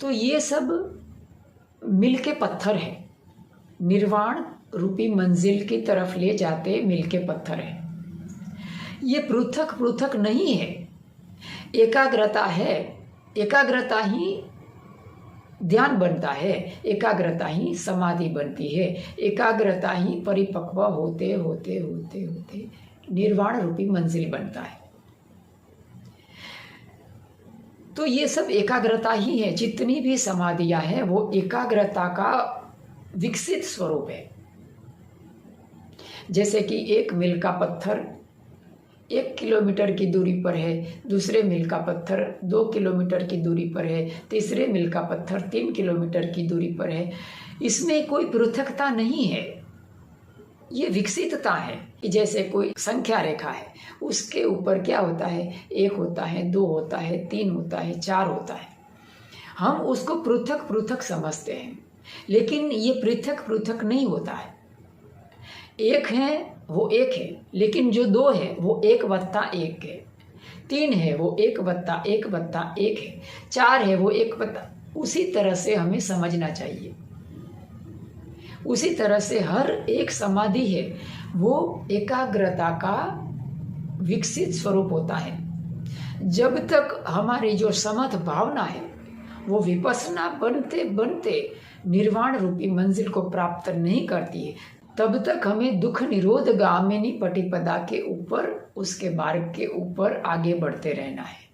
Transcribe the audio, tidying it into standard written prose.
तो ये सब मिल के पत्थर है, निर्वाण रूपी मंजिल की तरफ ले जाते मिल के पत्थर है। ये पृथक पृथक नहीं है, एकाग्रता है। एकाग्रता ही ध्यान बनता है, एकाग्रता ही समाधि बनती है, एकाग्रता ही परिपक्व होते होते होते होते निर्वाण रूपी मंजिल बनता है। तो ये सब एकाग्रता ही है। जितनी भी समाधियां हैं वो एकाग्रता का विकसित स्वरूप है। जैसे कि एक मील का पत्थर 1 किलोमीटर की दूरी पर है, दूसरे मील का पत्थर 2 किलोमीटर की दूरी पर है, तीसरे मील का पत्थर 3 किलोमीटर की दूरी पर है। इसमें कोई पृथकता नहीं है, ये विकसितता है। कि जैसे कोई संख्या रेखा है, उसके ऊपर क्या होता है, 1 होता है, 2 होता है, 3 होता है, 4 होता है। हम उसको पृथक पृथक समझते हैं, लेकिन ये पृथक पृथक नहीं होता है। एक है वो एक है, लेकिन जो 2 है वो 1+1 है, 3 है वो 1+1+1 है, 4 है वो 1+। उसी तरह से हमें समझना चाहिए। उसी तरह से हर एक समाधि है वो एकाग्रता का विकसित स्वरूप होता है। जब तक हमारी जो समथ भावना है वो विपස්සना बनते बनते निर्वाण रूपी मंजिल को प्राप्त नहीं करती है, तब तक हमें दुख निरोध गामिनी पटिपदा के ऊपर, उसके मार्ग के ऊपर आगे बढ़ते रहना है।